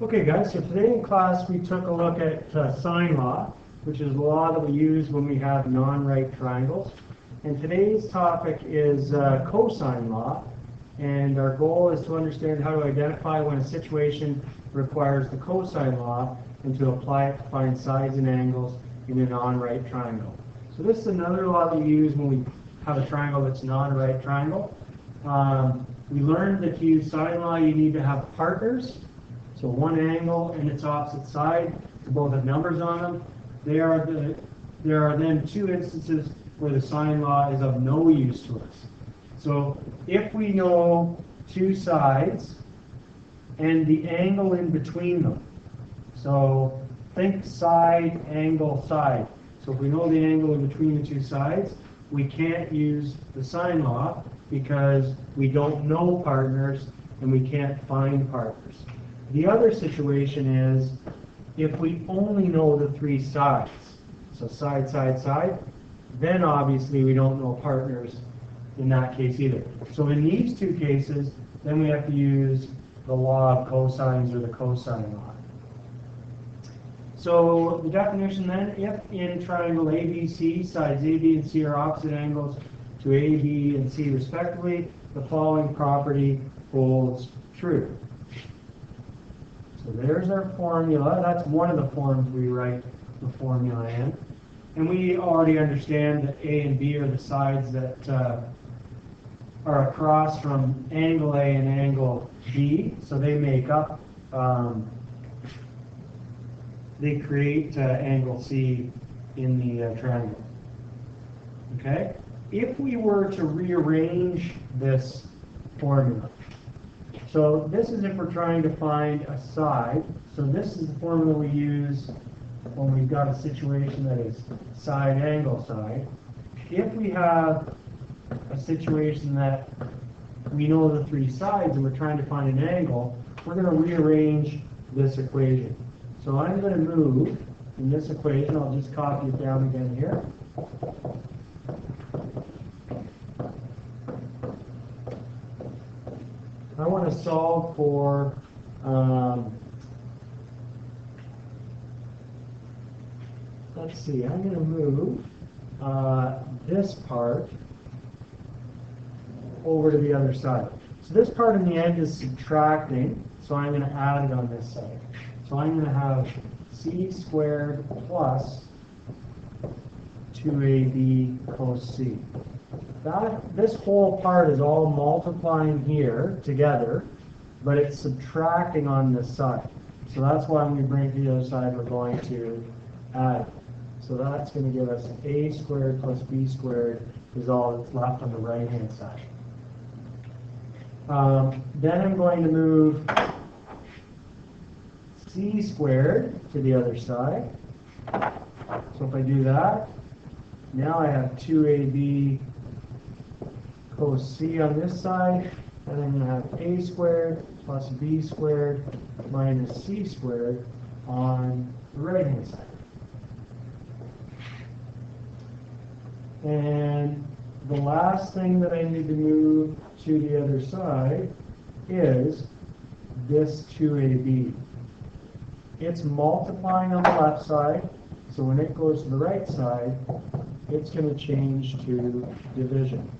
Okay guys, so today in class we took a look at sine law, which is a law that we use when we have non-right triangles. And today's topic is cosine law, and our goal is to understand how to identify when a situation requires the cosine law and to apply it to find sides and angles in a non-right triangle. So this is another law that we use when we have a triangle that's not a right triangle. We learned that to use sine law you need to have partners. So one angle and its opposite side, they both have numbers on them. There are then two instances where the sine law is of no use to us. So if we know two sides and the angle in between them. So think side, angle, side. So if we know the angle in between the two sides, we can't use the sine law because we don't know partners and we can't find partners. The other situation is if we only know the three sides, so side, side, side, then obviously we don't know partners in that case either. So in these two cases, then we have to use the law of cosines or the cosine law. So the definition then, if in triangle ABC, sides A, B, and C are opposite angles to A, B, and C respectively, the following property holds true. So there's our formula. That's one of the forms we write the formula in. And we already understand that A and B are the sides that are across from angle A and angle B. So they make up, they create angle C in the triangle. Okay? If we were to rearrange this formula, so this is if we're trying to find a side. So this is the formula we use when we've got a situation that is side, angle, side. If we have a situation that we know the three sides and we're trying to find an angle, we're going to rearrange this equation. So I'm going to move in this equation. I'll just copy it down again here. I want to solve for let's see, I'm going to move this part over to the other side. So this part in the end is subtracting, so I'm going to add it on this side. So I'm going to have c squared plus 2ab cos c. This whole part is all multiplying here together, but it's subtracting on this side. So that's why when we bring it to the other side, we're going to add. So that's going to give us a squared plus b squared is all that's left on the right-hand side. Then I'm going to move c squared to the other side. So if I do that, now I have 2ab cos c on this side, and I'm going to have a squared plus b squared minus c squared on the right-hand side. And the last thing that I need to move to the other side is this 2ab. It's multiplying on the left side, so when it goes to the right side, it's going to change to division.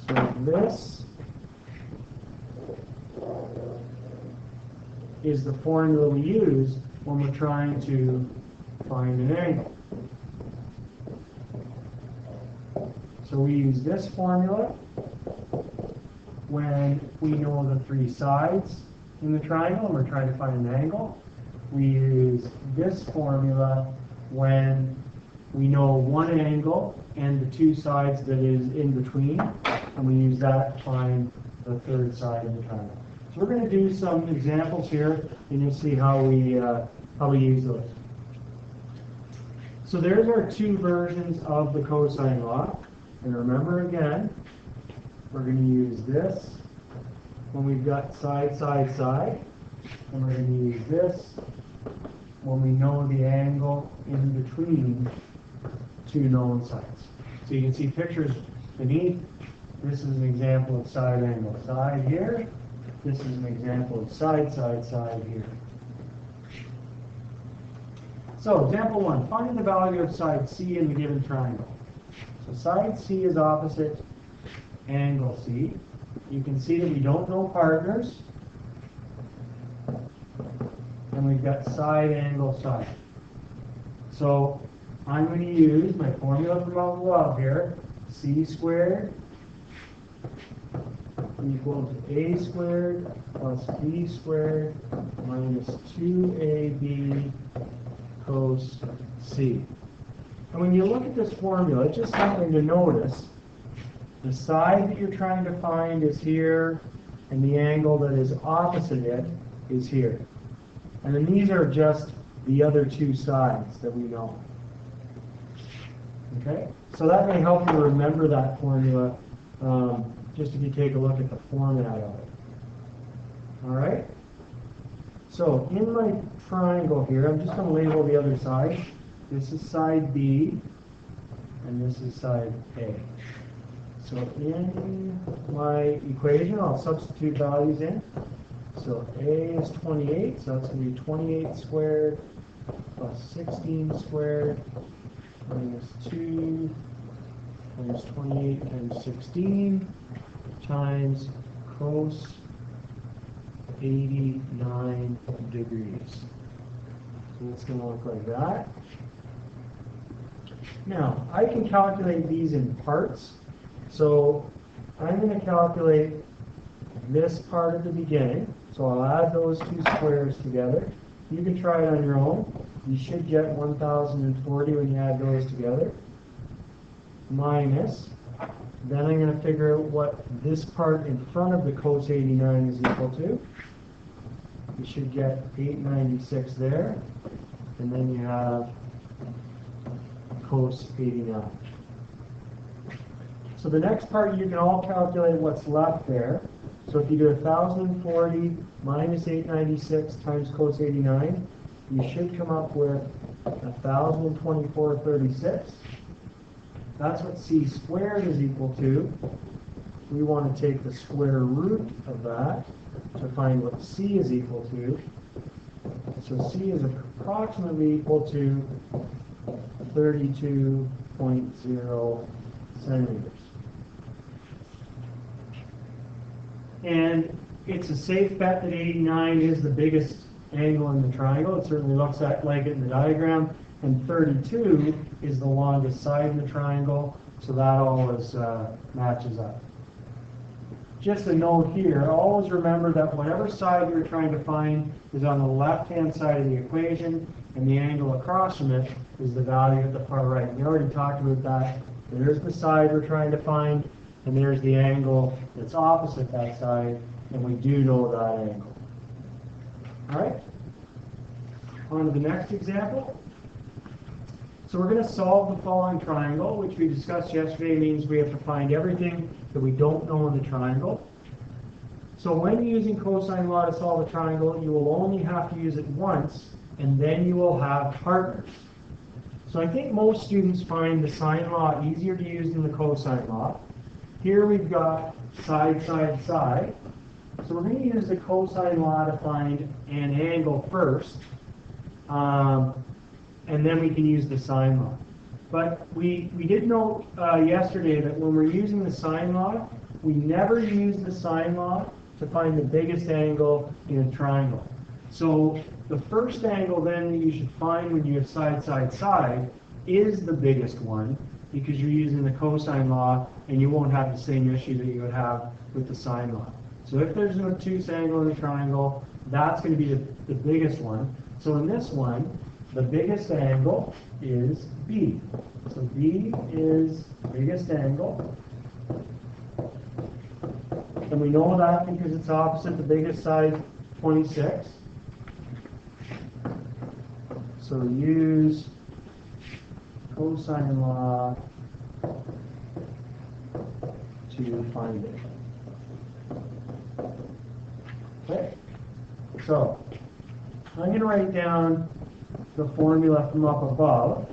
So this is the formula we use when we're trying to find an angle. So we use this formula when we know the three sides in the triangle and we're trying to find an angle. We use this formula when we know one angle and the two sides that is in between, and we use that to find the third side of the triangle. So we're going to do some examples here, and you'll see how we use those. So there's our two versions of the cosine law. And remember again, we're going to use this when we've got side, side, side. And we're going to use this when we know the angle in between two known sides. So you can see pictures beneath This is an example of side angle side here. This is an example of side here. So example 1, find the value of side C in the given triangle. So side C is opposite angle C. You can see that we don't know partners. And we've got side angle side. So I'm going to use my formula from above here. C squared equals A squared plus B squared minus 2AB cos C. And when you look at this formula, it's just something to notice. The side that you're trying to find is here, and the angle that is opposite it is here. And then these are just the other two sides that we know. Okay? So that may help you remember that formula, just if you take a look at the format of it. All right? So in my triangle here, I'm just going to label the other side. This is side B, and this is side A. So in my equation, I'll substitute values in. So A is 28, so that's going to be 28 squared plus 16 squared minus 2 times 28 times 16 times cos 89 degrees. So it's going to look like that. Now, I can calculate these in parts. So I'm going to calculate this part at the beginning. So I'll add those two squares together. You can try it on your own. You should get 1040 when you add those together. Minus, then I'm going to figure out what this part in front of the cos 89 is equal to. You should get 896 there. And then you have cos 89. So the next part, you can all calculate what's left there. So if you do 1040 minus 896 times cos 89, you should come up with 1024.36. That's what C squared is equal to. We want to take the square root of that to find what C is equal to. So C is approximately equal to 32.0 centimeters. And it's a safe bet that 89 is the biggest angle in the triangle. It certainly looks like it in the diagram. And 32 is the longest side in the triangle, so that always matches up. Just a note here, always remember that whatever side you're trying to find is on the left-hand side of the equation, and the angle across from it is the value at the far right. We already talked about that. There's the side we're trying to find, and there's the angle that's opposite that side, and we do know that angle. All right? On to the next example. So we're going to solve the following triangle, which we discussed yesterday. Means we have to find everything that we don't know in the triangle. So when using cosine law to solve a triangle, you will only have to use it once, and then you will have partners. So I think most students find the sine law easier to use than the cosine law. Here we've got side, side, side. So we're going to use the cosine law to find an angle first. And then we can use the sine law. But we did note yesterday that when we're using the sine law, we never use the sine law to find the biggest angle in a triangle. So the first angle then that you should find when you have side, side, side is the biggest one, because you're using the cosine law and you won't have the same issue that you would have with the sine law. So if there's an obtuse angle in a triangle, that's going to be the biggest one. So in this one, the biggest angle is B. So B is biggest angle. And we know that because it's opposite the biggest side, 26. So use cosine law to find it. Okay. So I'm going to write down the formula from up above,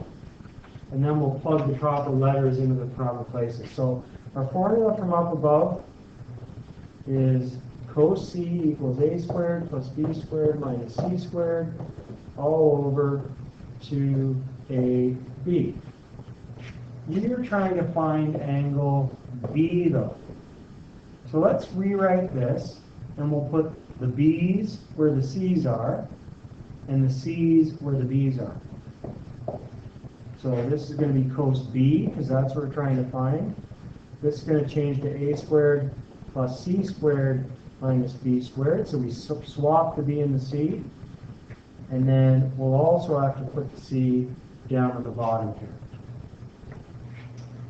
and then we'll plug the proper letters into the proper places. So Our formula from up above is cos C equals A squared plus B squared minus C squared all over 2AB. You're trying to find angle B though. So let's rewrite this, and we'll put the B's where the C's are, and the C's where the B's are. So this is going to be cos B, because that's what we're trying to find. This is going to change to A squared plus C squared minus B squared. So we swap the B and the C. And then we'll also have to put the C down at the bottom here.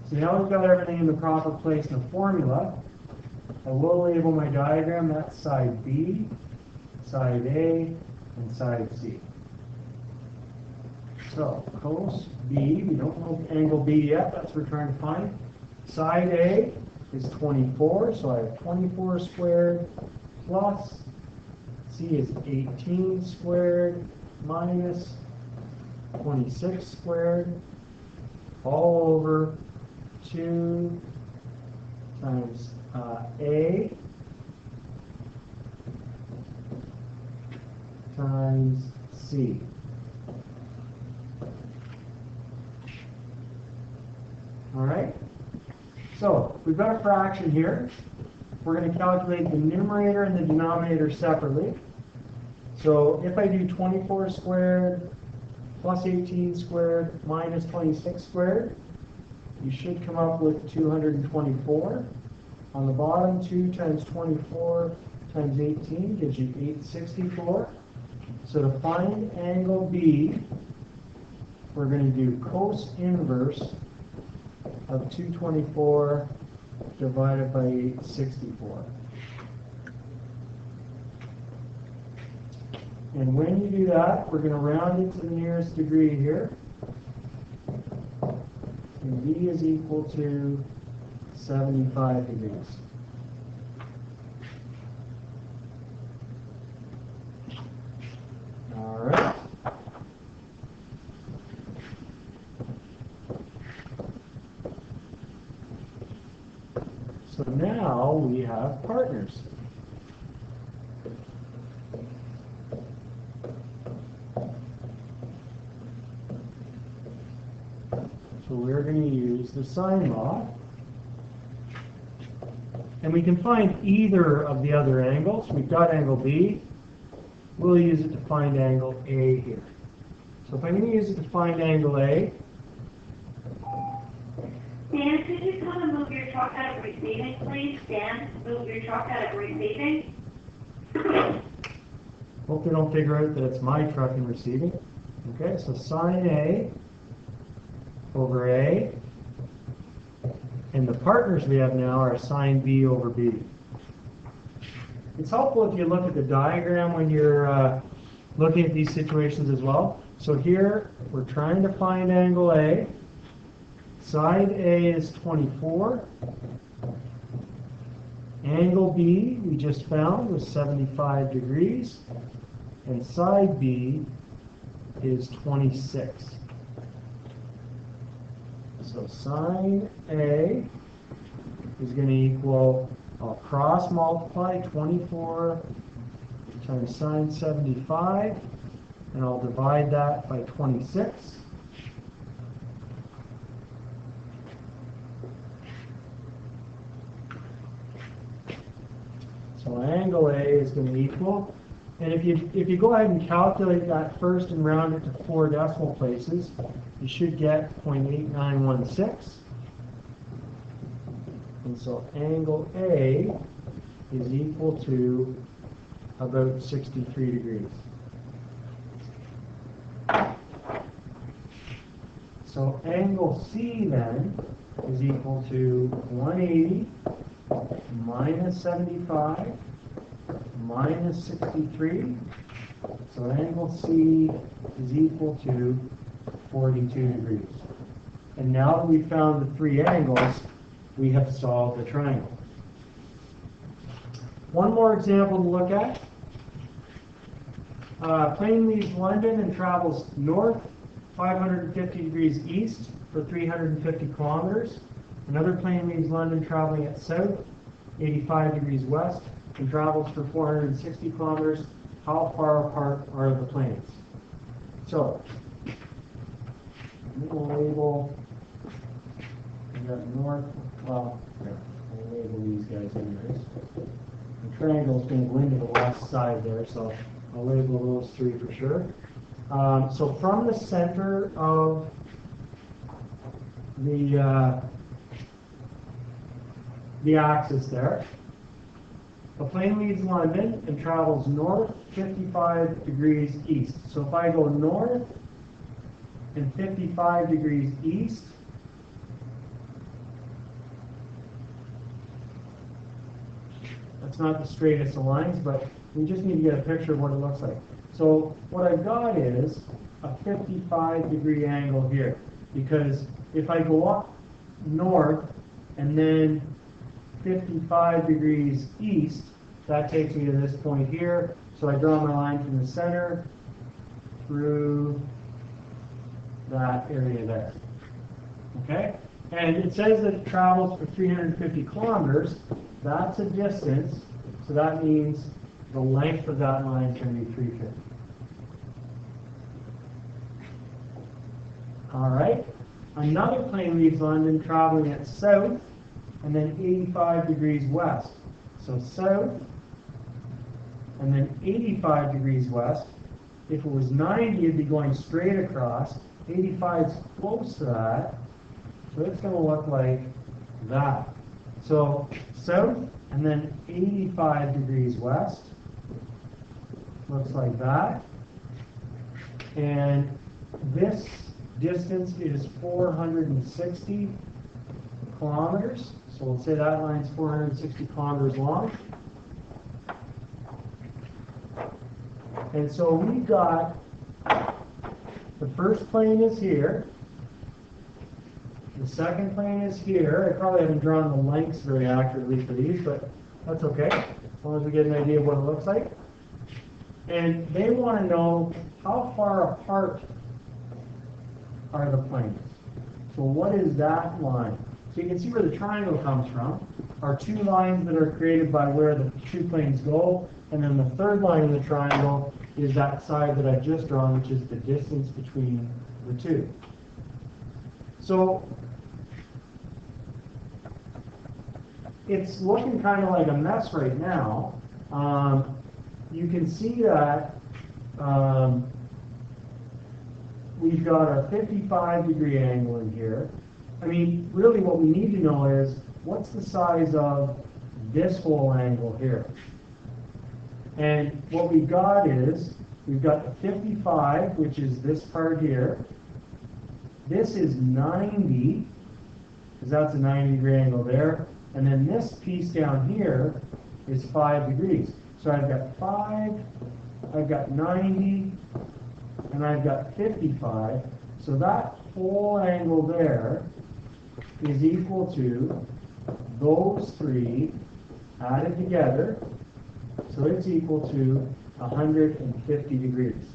So now we've got everything in the proper place in the formula. I will label my diagram. That's side B, side A, and side C. So cos B, we don't know angle B yet, that's what we're trying to find. Side A is 24, so I have 24 squared plus C is 18 squared minus 26 squared all over 2 times A times C. All right? So we've got a fraction here. We're going to calculate the numerator and the denominator separately. So if I do 24 squared plus 18 squared minus 26 squared, you should come up with 224. On the bottom, 2 times 24 times 18 gives you 864. So to find angle B, we're going to do cos inverse of 224 divided by 864. And when you do that, we're going to round it to the nearest degree here. And B is equal to 75 degrees. All right. So now we have partners. So we're going to use the sine law. And we can find either of the other angles. We've got angle B. We'll use it to find angle A here. So if I'm going to use it to find angle A, Dan, could you come and move your truck out of receiving, please? Dan, move your truck out of receiving. hope they don't figure out that it's my truck in receiving. Okay, so sine A over A. And the partners we have now are sine B over B. It's helpful if you look at the diagram when you're looking at these situations as well. So here, we're trying to find angle A. Side A is 24. Angle B, we just found, was 75 degrees. And side B is 26. So sine A is going to equal, I'll cross multiply 24 times sine 75, and I'll divide that by 26. So angle A is going to equal, and if you go ahead and calculate that first and round it to 4 decimal places, you should get 0.8916. And so angle A is equal to about 63 degrees. So angle C then is equal to 180 minus 75 minus 63. So angle C is equal to 42 degrees. And now that we've found the 3 angles, we have solved the triangle. One more example to look at. Plane leaves London and travels north 550 degrees east for 350 kilometers. Another plane leaves London traveling at south, 85 degrees west, and travels for 460 kilometers. How far apart are the planes? So, I'm going to label, we got north, well, here, I'll label these guys anyways. The triangle's going to go into the west side there, so I'll label those three for sure. So from the center of the axis there, the plane leaves London and travels north 55 degrees east. So if I go north and 55 degrees east, that's not the straightest of lines, but we just need to get a picture of what it looks like. So what I've got is a 55 degree angle here, because if I go up north and then 55 degrees east, that takes me to this point here. So I draw my line from the center through that area there. Okay? And it says that it travels for 350 kilometers. That's a distance, so that means the length of that line is going to be 350. All right. Another plane leaves London traveling at south and then 85 degrees west. So south and then 85 degrees west. If it was 90, it'd be going straight across. 85 is close to that. So it's going to look like that. So south and then 85 degrees west. Looks like that. And this distance is 460 kilometers. So we'll say that line's 460 kilometers long. And so we've got the first plane is here. The second plane is here. I probably haven't drawn the lengths very accurately for these, but that's okay, as long as we get an idea of what it looks like. And they want to know how far apart are the planes. So what is that line? So you can see where the triangle comes from. Are two lines that are created by where the two planes go, and then the third line in the triangle is that side that I've just drawn, which is the distance between the two. So it's looking kind of like a mess right now. You can see that we've got a 55 degree angle in here. I mean, really what we need to know is what's the size of this whole angle here. And what we've got is, we've got the 55, which is this part here. This is 90, because that's a 90 degree angle there. And then this piece down here is 5 degrees. So I've got 5, I've got 90, and I've got 55. So that whole angle there is equal to those three added together. So it's equal to 150 degrees.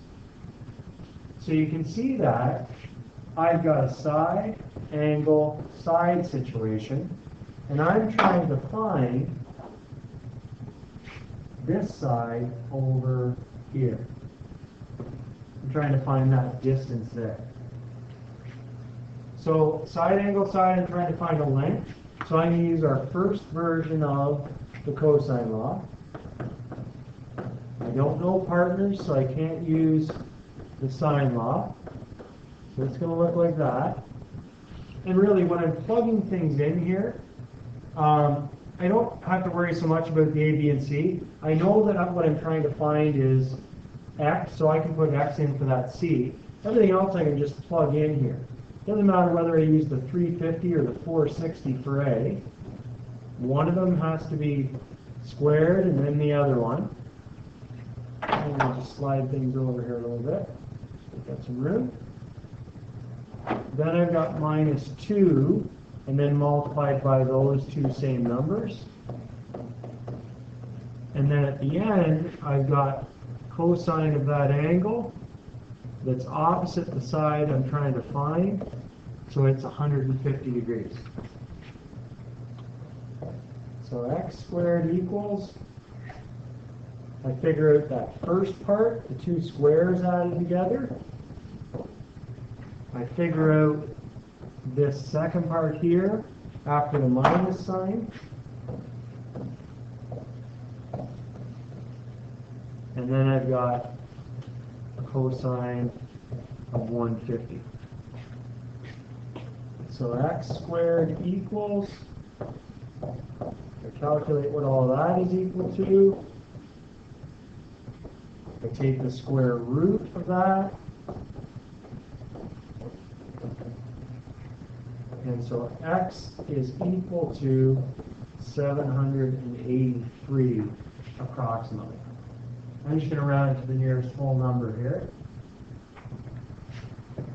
So you can see that I've got a side angle side situation, and I'm trying to find this side over here. I'm trying to find that distance there. So side angle side, I'm trying to find a length. So I'm going to use our first version of the cosine law. I don't know partners, so I can't use the sine law. So it's going to look like that. And really, when I'm plugging things in here, I don't have to worry so much about the A, B, and C. I know that what I'm trying to find is X, so I can put X in for that C. Everything else I can just plug in here. Doesn't matter whether I use the 350 or the 460 for A. One of them has to be squared, and then the other one. And I'll just slide things over here a little bit. We've got some room. Then I've got minus 2, and then multiplied by those two same numbers. And then at the end, I've got cosine of that angle that's opposite the side I'm trying to find, so it's 150 degrees. So x squared equals, I figure out that first part, the two squares added together. I figure out this second part here after the minus sign. And then I've got cosine of 150. So x squared equals, I calculate what all that is equal to. I take the square root of that. And so x is equal to 783 approximately. I'm just going to round it to the nearest whole number here.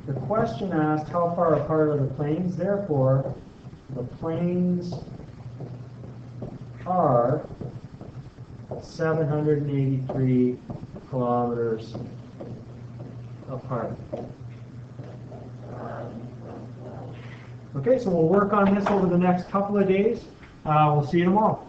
The question asked how far apart are the planes, therefore the planes are 783 kilometers apart. Okay, so we'll work on this over the next couple of days. We'll see you tomorrow.